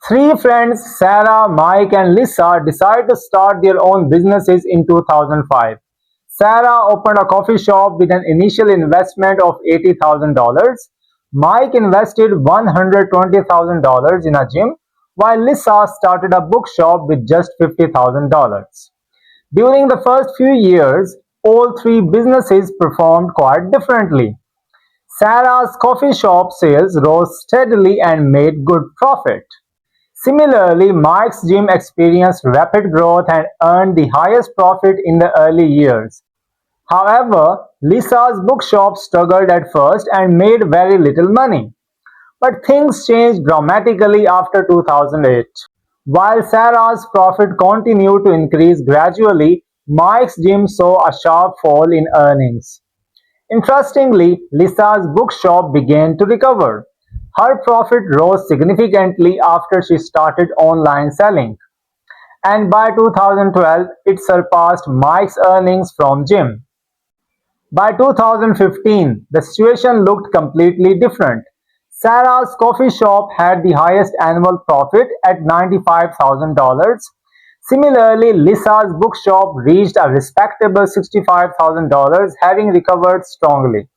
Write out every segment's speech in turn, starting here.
Three friends, Sarah, Mike, and Lisa, decide to start their own businesses in 2005. Sarah opened a coffee shop with an initial investment of $80,000. Mike invested $120,000 in a gym, while Lisa started a bookshop with just $50,000. During the first few years, all three businesses performed quite differently. Sarah's coffee shop sales rose steadily and made good profit. Similarly, Mike's gym experienced rapid growth and earned the highest profit in the early years. However, Lisa's bookshop struggled at first and made very little money. But things changed dramatically after 2008. While Sarah's profit continued to increase gradually, Mike's gym saw a sharp fall in earnings. Interestingly, Lisa's bookshop began to recover. Her profit rose significantly after she started online selling, and by 2012 it surpassed Mike's earnings from gym. By 2015, the situation looked completely different. Sarah's coffee shop had the highest annual profit at $95,000. Similarly, Lisa's bookshop reached a respectable $65,000, having recovered strongly.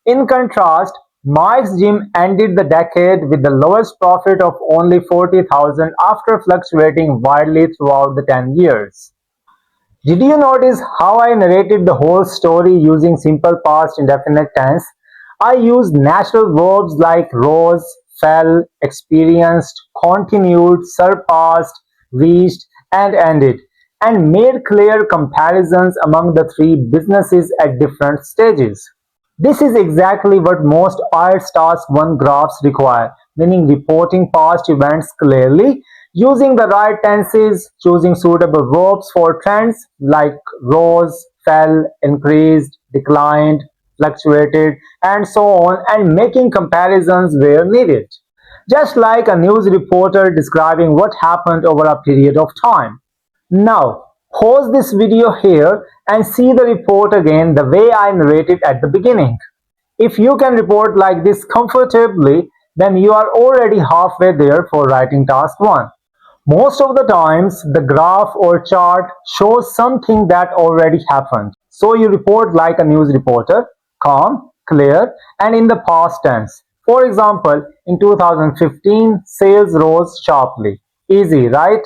In contrast, Mike's gym ended the decade with the lowest profit of only $40,000 after fluctuating wildly throughout the 10 years. Did you notice how I narrated the whole story using simple past indefinite tense? I used natural verbs like rose, fell, experienced, continued, surpassed, reached, and ended, and made clear comparisons among the three businesses at different stages. This is exactly what most IELTS Task 1 graphs require, meaning reporting past events clearly, using the right tenses, choosing suitable verbs for trends like rose, fell, increased, declined, fluctuated, and so on, and making comparisons where needed. Just like a news reporter describing what happened over a period of time. Now, pause this video here and see the report again the way I narrated at the beginning. If you can report like this comfortably, then you are already halfway there for writing task 1. Most of the times, the graph or chart shows something that already happened. So you report like a news reporter, calm, clear, and in the past tense. For example, in 2015, sales rose sharply. Easy, right?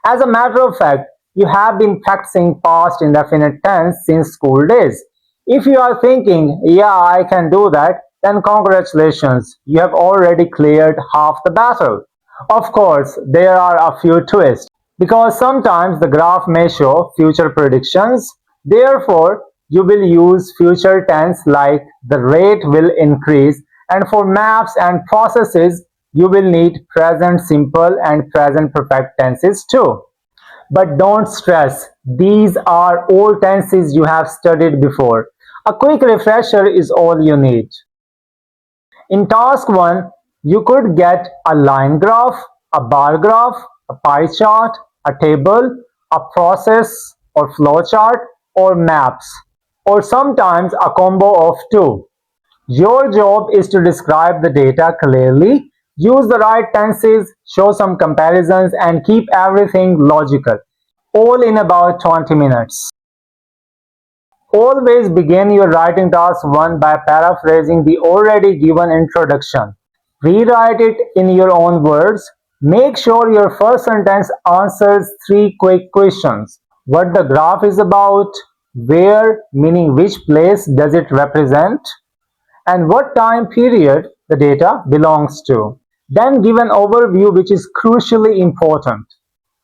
As a matter of fact, you have been practicing past indefinite tense since school days. If you are thinking, yeah, I can do that, then congratulations, you have already cleared half the battle. Of course, there are a few twists, because sometimes the graph may show future predictions. Therefore, you will use future tense like the rate will increase, and for maps and processes, you will need present simple and present perfect tenses too. But don't stress, these are all tenses you have studied before. A quick refresher is all you need. In task 1, you could get a line graph, a bar graph, a pie chart, a table, a process or flow chart, or maps, or sometimes a combo of two. Your job is to describe the data clearly, use the right tenses, show some comparisons, and keep everything logical, all in about 20 minutes. Always begin your writing task 1 by paraphrasing the already given introduction. Rewrite it in your own words. Make sure your first sentence answers 3 quick questions. What the graph is about, where, meaning which place does it represent, and what time period the data belongs to. Then give an overview which is crucially important.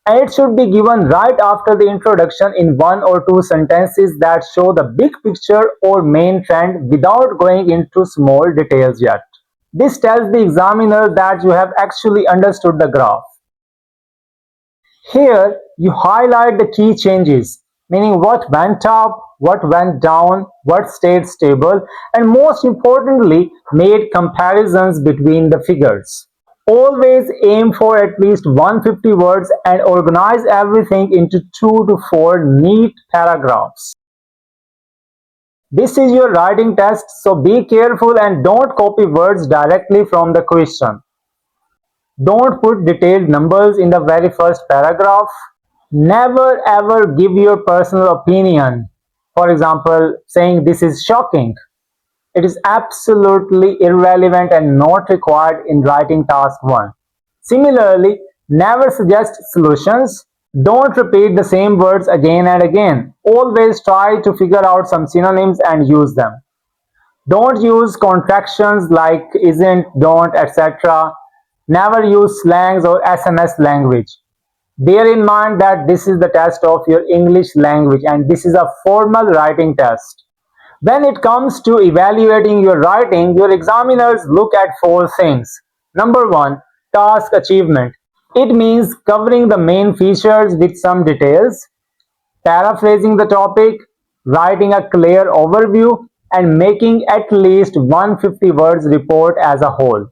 And it should be given right after the introduction in 1 or 2 sentences that show the big picture or main trend without going into small details yet. This tells the examiner that you have actually understood the graph. Here, you highlight the key changes, meaning what went up, what went down, what stayed stable, and most importantly, made comparisons between the figures. Always aim for at least 150 words and organize everything into 2 to 4 neat paragraphs. This is your writing test, so be careful and don't copy words directly from the question. Don't put detailed numbers in the very first paragraph. Never ever give your personal opinion. For example, saying this is shocking. It is absolutely irrelevant and not required in writing task 1. Similarly, never suggest solutions. Don't repeat the same words again and again. Always try to figure out some synonyms and use them. Don't use contractions like isn't, don't, etc. Never use slangs or SMS language. Bear in mind that this is the test of your English language and this is a formal writing test. When it comes to evaluating your writing, your examiners look at 4 things. Number 1, task achievement. It means covering the main features with some details, paraphrasing the topic, writing a clear overview, and making at least 150 words report as a whole.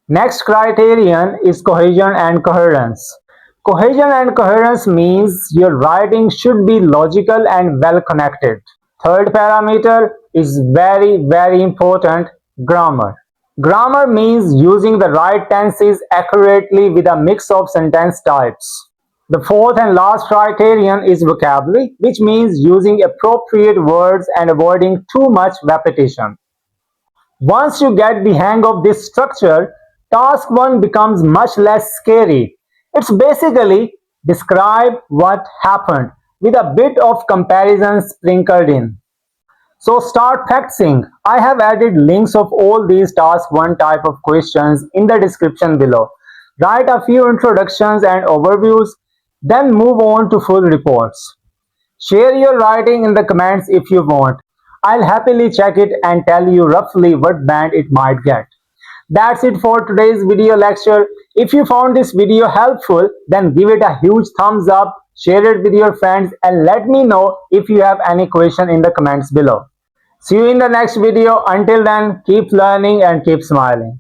Next criterion is cohesion and coherence. Cohesion and coherence means your writing should be logical and well connected. Third parameter is very important, grammar. Grammar means using the right tenses accurately with a mix of sentence types. The fourth and last criterion is vocabulary, which means using appropriate words and avoiding too much repetition. Once you get the hang of this structure, task 1 becomes much less scary. It's basically describe what happened with a bit of comparison sprinkled in. So start practicing. I have added links of all these task 1 type of questions in the description below. Write a few introductions and overviews, then move on to full reports. Share your writing in the comments if you want. I'll happily check it and tell you roughly what band it might get. That's it for today's video lecture. If you found this video helpful, then give it a huge thumbs up, share it with your friends, and let me know if you have any question in the comments below. See you in the next video. Until then, keep learning and keep smiling.